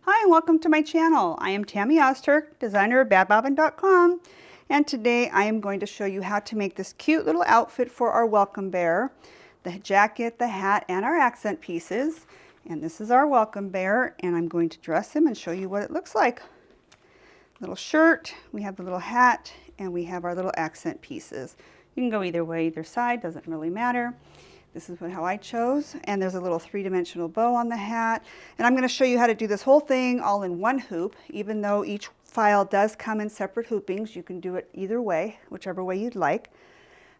Hi and welcome to my channel. I am Tammy Ozturk, designer of badbobbin.com, and today I am going to show you how to make this cute little outfit for our welcome bear. The jacket, the hat, and our accent pieces. And this is our welcome bear, and I'm going to dress him and show you what it looks like. Little shirt, we have the little hat, and we have our little accent pieces. You can go either way, either side, doesn't really matter. This is how I chose, and there's a little three-dimensional bow on the hat. And I'm going to show you how to do this whole thing all in one hoop. Even though each file does come in separate hoopings, you can do it either way, whichever way you'd like.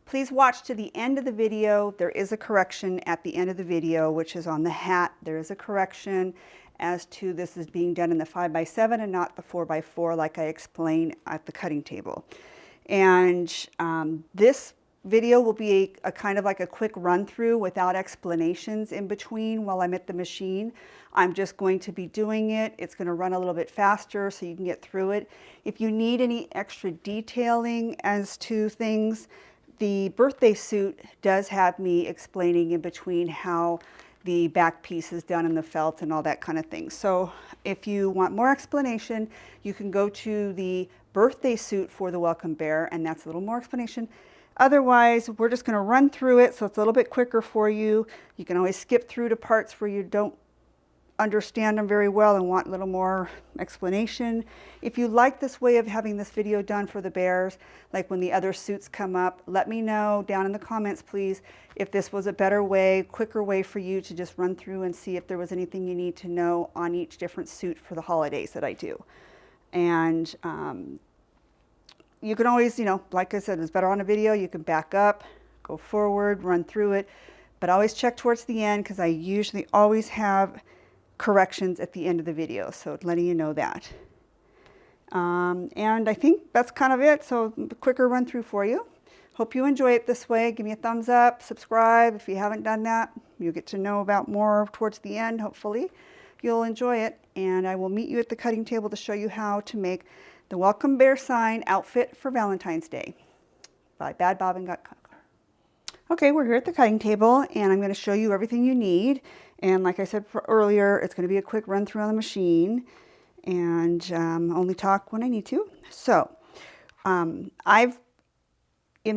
Please watch to the end of the video. There is a correction at the end of the video, which is on the hat. There is a correction as to this is being done in the 5x7 and not the 4x4 like I explained at the cutting table. And this video will be a kind of like a quick run through without explanations in between while I'm at the machine. I'm just going to be doing it. It's going to run a little bit faster so you can get through it. If you need any extra detailing as to things, the birthday suit does have me explaining in between how the back piece is done in the felt and all that kind of thing. So if you want more explanation, you can go to the birthday suit for the welcome bear, and that's a little more explanation. Otherwise, we're just going to run through it so it's a little bit quicker for you. You can always skip through to parts where you don't understand them very well and want a little more explanation. If you like this way of having this video done for the bears, like when the other suits come up, let me know down in the comments, please, if this was a better way, quicker way for you to just run through and see if there was anything you need to know on each different suit for the holidays that I do. And you can always, like I said, it's better on a video. You can back up, go forward, run through it, but always check towards the end because I usually always have corrections at the end of the video. So letting you know that. And I think that's kind of it. So a quicker run through for you. Hope you enjoy it this way. Give me a thumbs up, subscribe if you haven't done that. You'll get to know about more towards the end, hopefully. You'll enjoy it. And I will meet you at the cutting table to show you how to make the Welcome Bear Sign outfit for Valentine's Day by badbobbin.com. Okay, we're here at the cutting table and I'm going to show you everything you need. And like I said earlier, it's going to be a quick run through on the machine and only talk when I need to. So in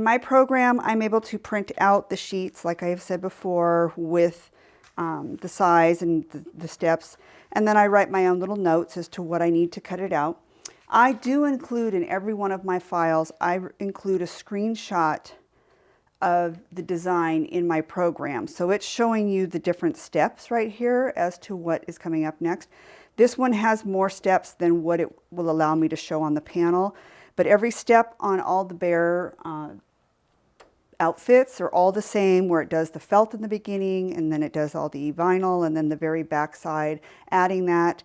my program, I'm able to print out the sheets, like I have said before, with the size and the steps. And then I write my own little notes as to what I need to cut it out. I do include in every one of my files, I include a screenshot of the design in my program. So it's showing you the different steps right here as to what is coming up next. This one has more steps than what it will allow me to show on the panel, but every step on all the bear outfits are all the same, where it does the felt in the beginning and then it does all the vinyl and then the very back side adding that.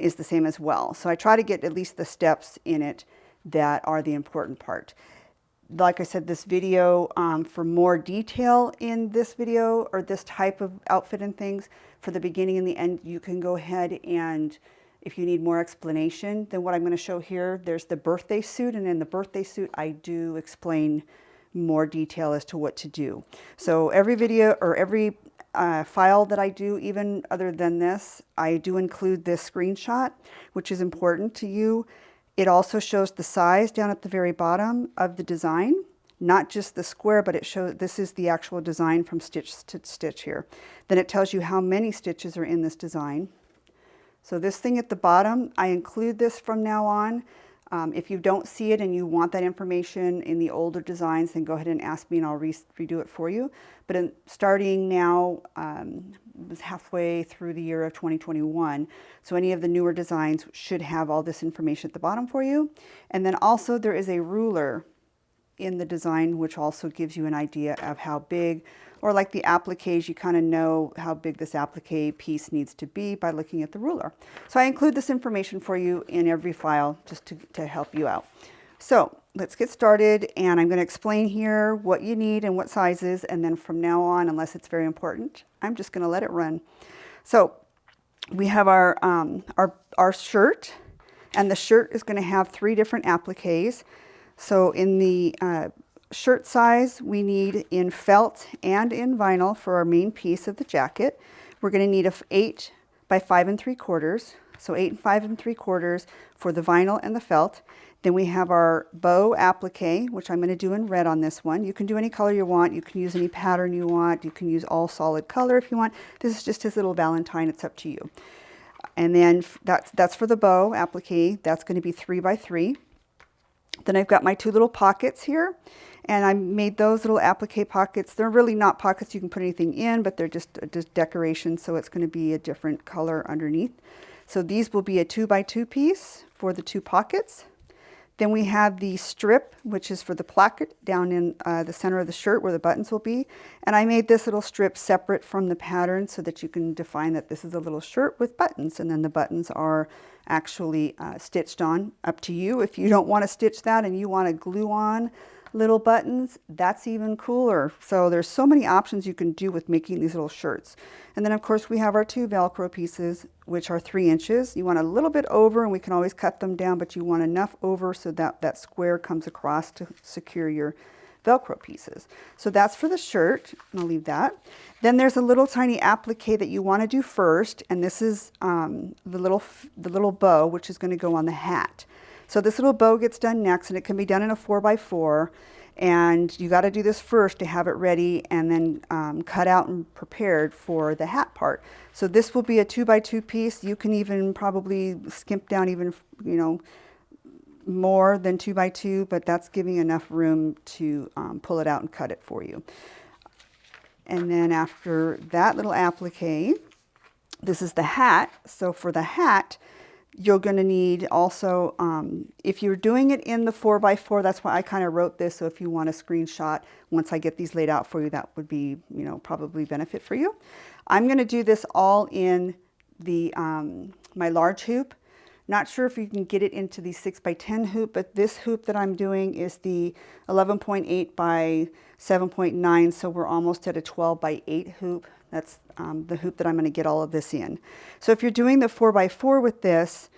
Is the same as well. So I try to get at least the steps in it that are the important part. Like I said, this video, for more detail in this video or this type of outfit and things, for the beginning and the end, you can go ahead and if you need more explanation than what I'm going to show here, there's the birthday suit, and in the birthday suit I do explain more detail as to what to do. So every video or every file that I do, even other than this, I do include this screenshot, which is important to you. It also shows the size down at the very bottom of the design, not just the square, but it shows this is the actual design from stitch to stitch here. Then it tells you how many stitches are in this design. So this thing at the bottom, I include this from now on. If you don't see it and you want that information in the older designs, then go ahead and ask me and I'll redo it for you. But starting now, was halfway through the year of 2021, so any of the newer designs should have all this information at the bottom for you. And then also there is a ruler in the design, which also gives you an idea of how big, or like the appliques, you kind of know how big this applique piece needs to be by looking at the ruler. So I include this information for you in every file just to help you out. So let's get started, and I'm going to explain here what you need and what sizes, and then from now on, unless it's very important, I'm just going to let it run. So we have our shirt, and the shirt is going to have 3 different appliques. So in the shirt size, we need in felt and in vinyl for our main piece of the jacket. We're going to need a 8 by 5 3/4. So 8 and 5 3/4 for the vinyl and the felt. Then we have our bow applique, which I'm going to do in red on this one. You can do any color you want. You can use any pattern you want. You can use all solid color if you want. This is just his little Valentine. It's up to you. And then that's for the bow applique. That's going to be 3 by 3. Then I've got my 2 little pockets here, and I made those little applique pockets. They're really not pockets you can put anything in, but they're just decoration, so it's going to be a different color underneath. So these will be a 2 by 2 piece for the 2 pockets. Then we have the strip, which is for the placket down in the center of the shirt where the buttons will be. And I made this little strip separate from the pattern so that you can define that this is a little shirt with buttons. And then the buttons are actually stitched on. Up to you. If you don't want to stitch that and you want to glue on little buttons, that's even cooler. So there's so many options you can do with making these little shirts. And then of course we have our 2 Velcro pieces, which are 3 inches. You want a little bit over, and we can always cut them down, but you want enough over so that that square comes across to secure your Velcro pieces. So that's for the shirt, and I'll leave that. Then there's a little tiny applique that you want to do first, and this is the little bow, which is going to go on the hat. So this little bow gets done next, and it can be done in a 4 by 4. And you got to do this first to have it ready, and then cut out and prepared for the hat part. So this will be a 2 by 2 piece. You can even probably skimp down even, you know, more than 2 by 2, but that's giving enough room to pull it out and cut it for you. And then after that little applique, this is the hat. So for the hat, you're going to need also, if you're doing it in the 4 by 4, that's why I kind of wrote this. So if you want a screenshot, once I get these laid out for you, that would be, you know, probably benefit for you. I'm going to do this all in the my large hoop. Not sure if you can get it into the 6 by 10 hoop, but this hoop that I'm doing is the 11.8 by 7.9. So we're almost at a 12 by 8 hoop. That's the hoop that I'm going to get all of this in. So if you're doing the 4 by 4 with this,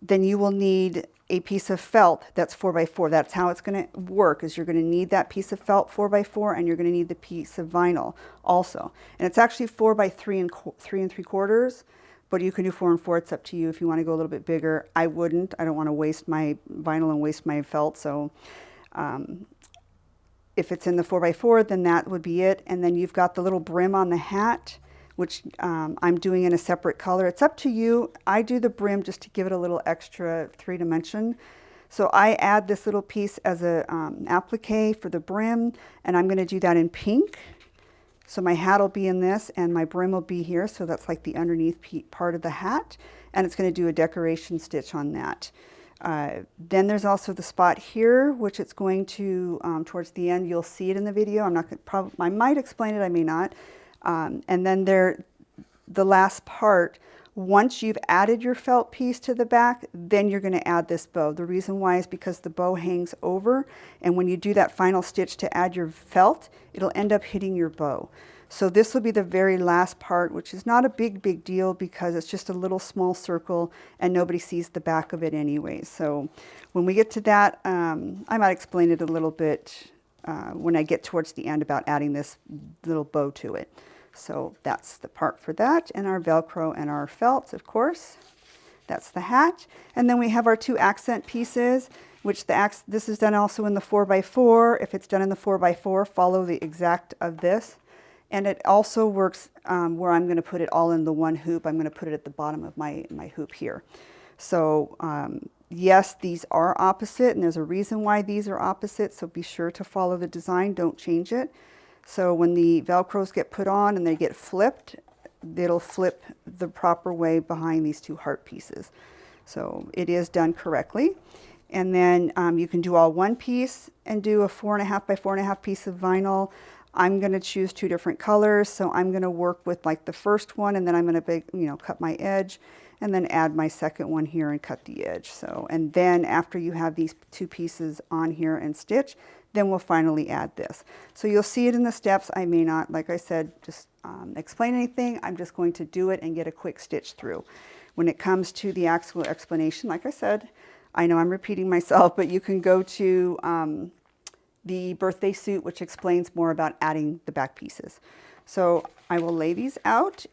then you will need a piece of felt that's 4 by 4. That's how it's going to work, is you're going to need that piece of felt 4 by 4, and you're going to need the piece of vinyl also. And it's actually 4 by 3 3/4, but you can do 4 and 4. It's up to you if you want to go a little bit bigger. I wouldn't. I don't want to waste my vinyl and waste my felt. So if it's in the 4 by 4, then that would be it. And then you've got the little brim on the hat, which I'm doing in a separate color. It's up to you. I do the brim just to give it a little extra 3-dimension. So I add this little piece as a applique for the brim, and I'm going to do that in pink. So my hat will be in this, and my brim will be here. So that's like the underneath part of the hat, and it's going to do a decoration stitch on that. Then there's also the spot here, which it's going to, towards the end, you'll see it in the video. I'm not going to, I might explain it, I may not. And then the last part, once you've added your felt piece to the back, then you're going to add this bow. The reason why is because the bow hangs over, and when you do that final stitch to add your felt, it'll end up hitting your bow. So this will be the very last part, which is not a big deal because it's just a little small circle and nobody sees the back of it anyway. So when we get to that, I might explain it a little bit when I get towards the end about adding this little bow to it. So that's the part for that, and our Velcro and our felt, of course. That's the hat. And then we have our 2 accent pieces, which this is done also in the 4 by 4. If it's done in the 4 by 4, follow the exact of this. And it also works where I'm going to put it all in the one hoop. I'm going to put it at the bottom of my hoop here. So yes, these are opposite, and there's a reason why these are opposite. So be sure to follow the design. Don't change it. So when the Velcros get put on and they get flipped, it'll flip the proper way behind these 2 heart pieces. So it is done correctly. And then you can do all one piece and do a 4.5 by 4.5 piece of vinyl. I'm going to choose 2 different colors, so I'm going to work with like the first one, and then I'm going to cut my edge, and then add my second one here and cut the edge. So, and then after you have these 2 pieces on here and stitch, then we'll finally add this. So you'll see it in the steps. I may not, like I said, just explain anything. I'm just going to do it and get a quick stitch through. When it comes to the actual explanation, like I said, I know I'm repeating myself, but you can go to the birthday suit, which explains more about adding the back pieces. So I will lay these out,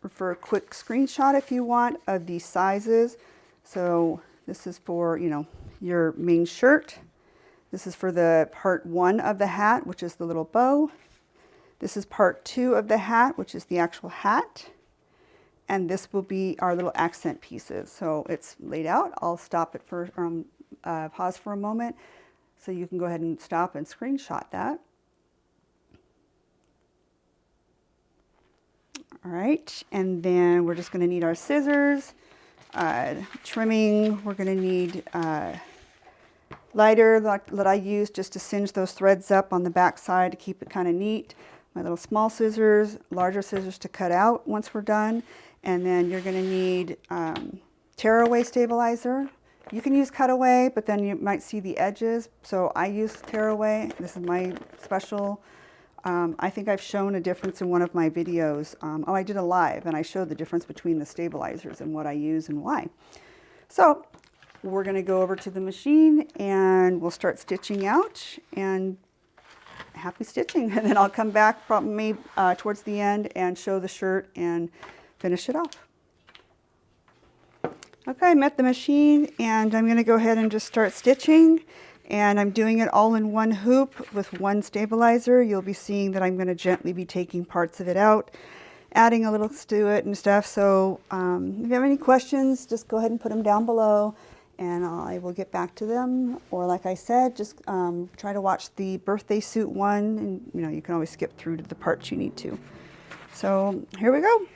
for a quick screenshot if you want of these sizes. So this is for, you know, your main shirt. This is for the part 1 of the hat, which is the little bow. This is part 2 of the hat, which is the actual hat. And this will be our little accent pieces. So it's laid out. I'll stop it for, pause for a moment so you can go ahead and stop and screenshot that. All right, and then we're just going to need our scissors, trimming. We're going to need lighter that I use just to singe those threads up on the back side to keep it kind of neat. My little small scissors, larger scissors to cut out once we're done. And then you're going to need tearaway stabilizer. You can use cutaway, but then you might see the edges. So I use tearaway. This is my special. I think I've shown a difference in one of my videos. Oh, I did a live and I showed the difference between the stabilizers and what I use and why. So we're going to go over to the machine and we'll start stitching out, and happy stitching. And then I'll come back probably towards the end and show the shirt and finish it off. Okay, I'm at the machine and I'm going to go ahead and just start stitching. And I'm doing it all in one hoop with one stabilizer. You'll be seeing that I'm going to gently be taking parts of it out, adding a little to it and stuff. So if you have any questions, just go ahead and put them down below and I will get back to them. Or like I said, just try to watch the birthday suit one, and you know, you can always skip through to the parts you need to. So here we go.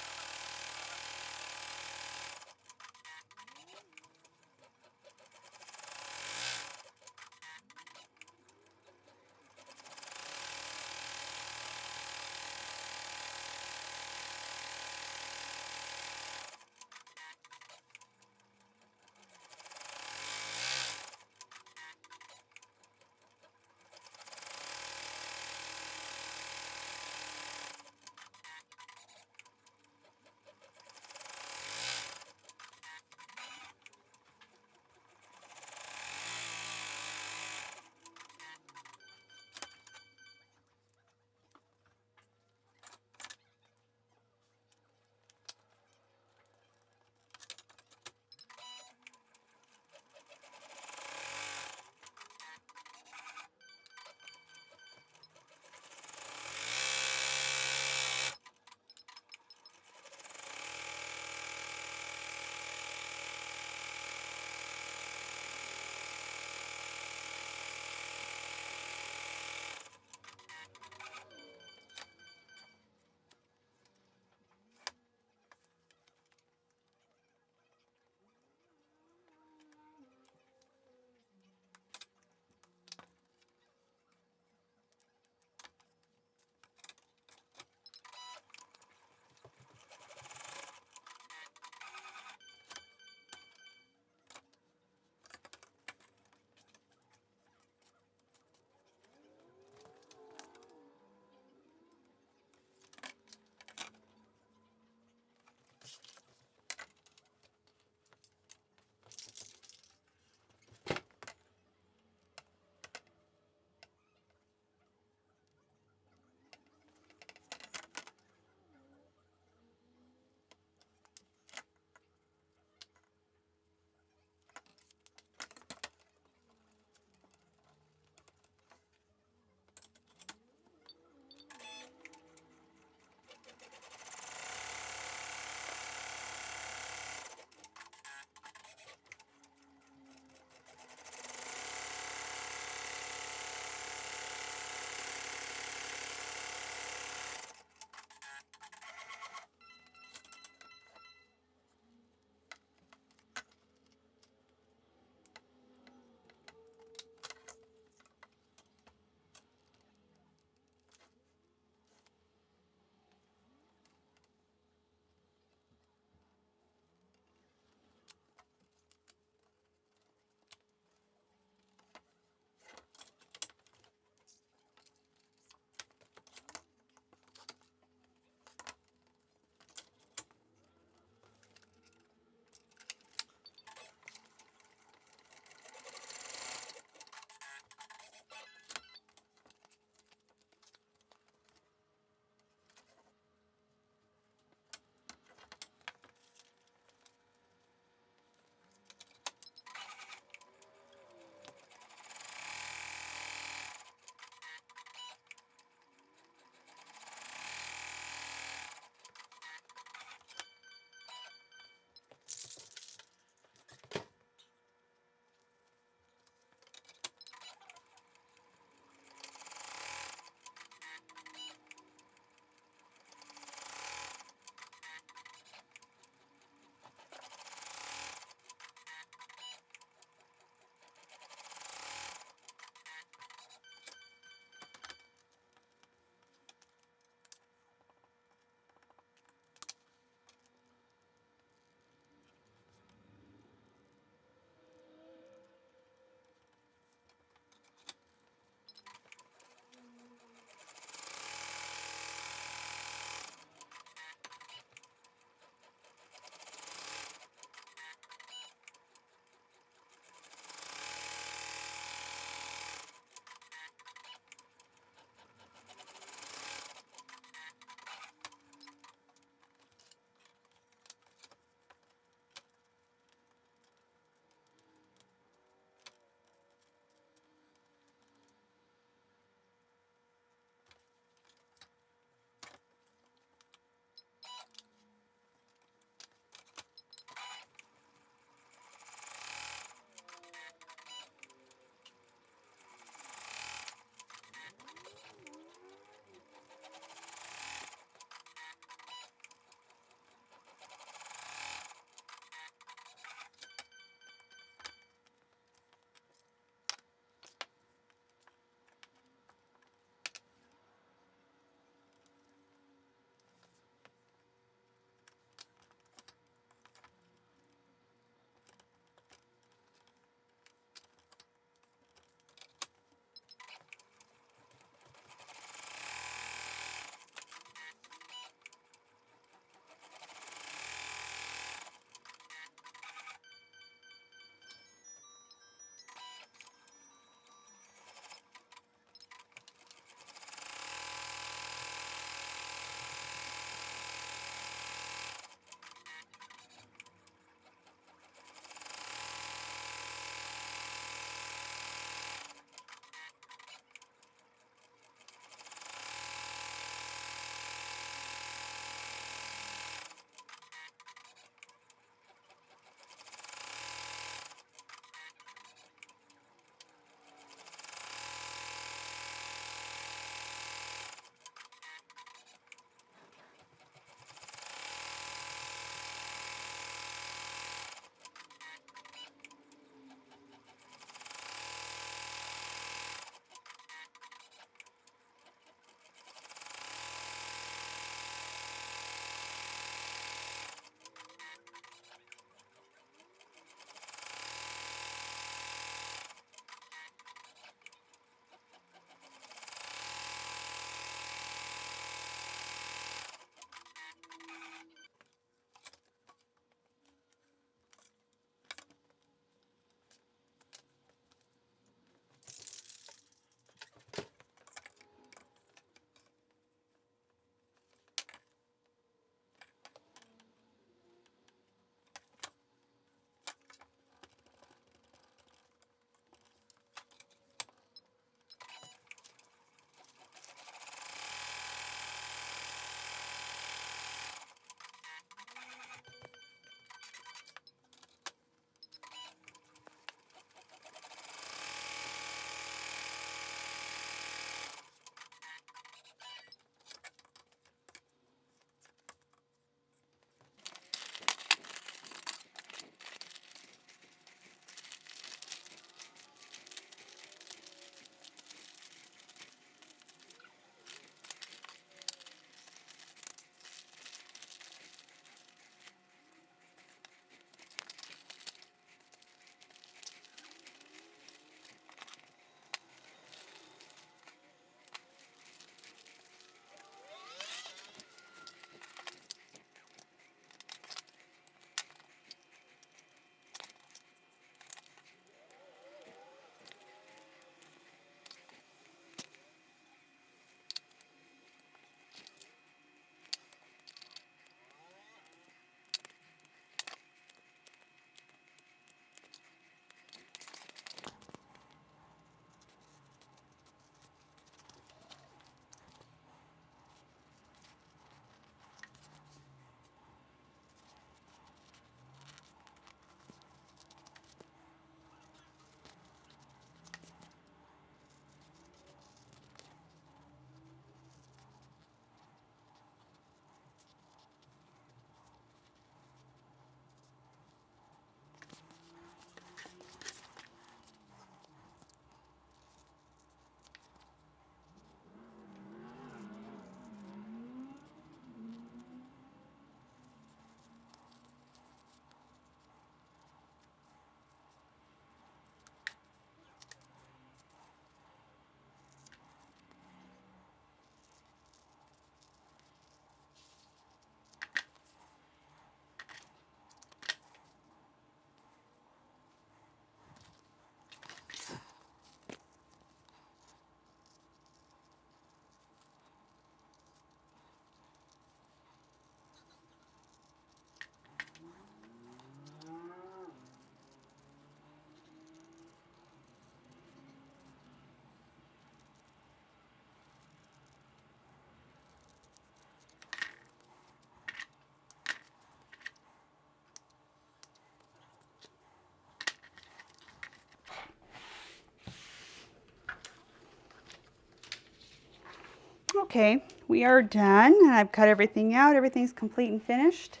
Okay, we are done, and I've cut everything out. Everything's complete and finished.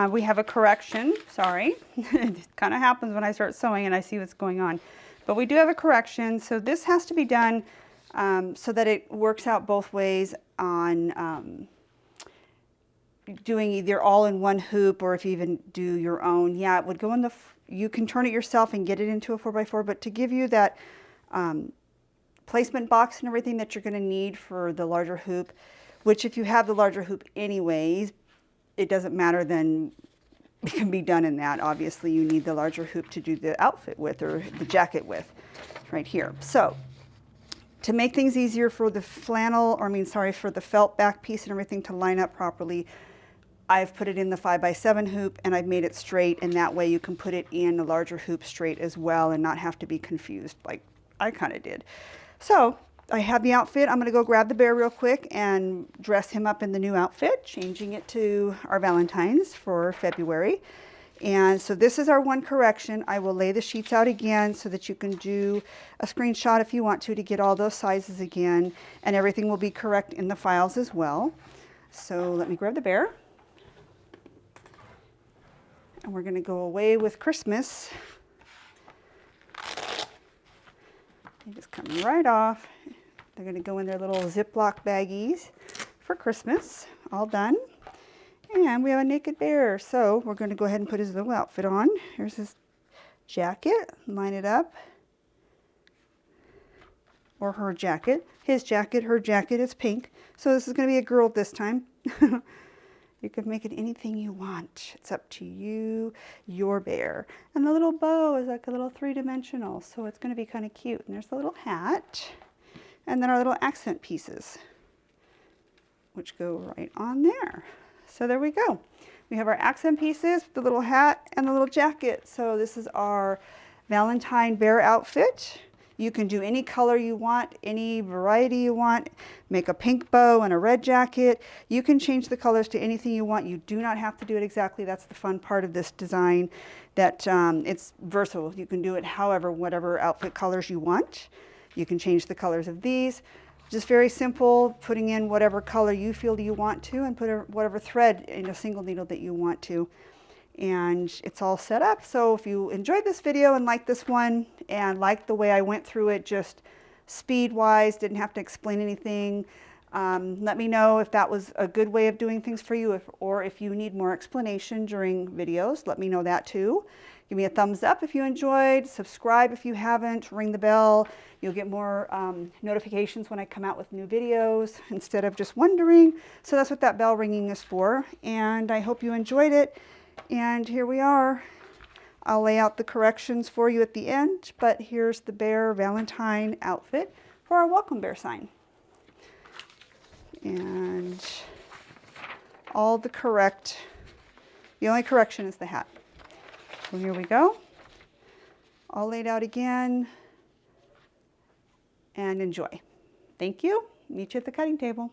We have a correction, sorry. It kind of happens when I start sewing and I see what's going on. But we do have a correction, so this has to be done so that it works out both ways on doing either all in one hoop, or if you even do your own. Yeah, it would go in the, you can turn it yourself and get it into a 4x4, but to give you that placement box and everything that you're going to need for the larger hoop, which if you have the larger hoop anyways, it doesn't matter, then it can be done in that. Obviously you need the larger hoop to do the outfit with, or the jacket with, right here. So to make things easier for the flannel, or for the felt back piece and everything to line up properly, I've put it in the 5x7 hoop and I've made it straight, and that way you can put it in the larger hoop straight as well and not have to be confused like I kind of did. So I have the outfit. I'm going to go grab the bear real quick and dress him up in the new outfit, changing it to our Valentine's for February. And so this is our one correction. I will lay the sheets out again so that you can do a screenshot if you want to get all those sizes again, and everything will be correct in the files as well. So let me grab the bear. And we're going to go away with Christmas. They just come right off. They're going to go in their little Ziploc baggies for Christmas. All done. And we have a naked bear. So we're going to go ahead and put his little outfit on. Here's his jacket. Line it up. Or her jacket. His jacket, her jacket is pink. So this is going to be a girl this time. You can make it anything you want. It's up to you, your bear. And the little bow is like a little three-dimensional, so it's going to be kind of cute. And there's the little hat. And then our little accent pieces, which go right on there. So there we go. We have our accent pieces, the little hat, and the little jacket. So this is our Valentine bear outfit. You can do any color you want, any variety you want. Make a pink bow and a red jacket. You can change the colors to anything you want. You do not have to do it exactly. That's the fun part of this design, that it's versatile. You can do it however, whatever outfit colors you want. You can change the colors of these. Just very simple, putting in whatever color you feel you want to, and put whatever thread in a single needle that you want to. And it's all set up. So if you enjoyed this video and liked this one and liked the way I went through it, just speed wise, didn't have to explain anything, let me know if that was a good way of doing things for you, or if you need more explanation during videos. Let me know that too. Give me a thumbs up if you enjoyed, subscribe if you haven't, ring the bell. You'll get more notifications when I come out with new videos instead of just wondering. So that's what that bell ringing is for. And I hope you enjoyed it. And here we are. I'll lay out the corrections for you at the end, but here's the bear Valentine outfit for our welcome bear sign. And all the only correction is the hat. So here we go. All laid out again. And enjoy. Thank you. Meet you at the cutting table.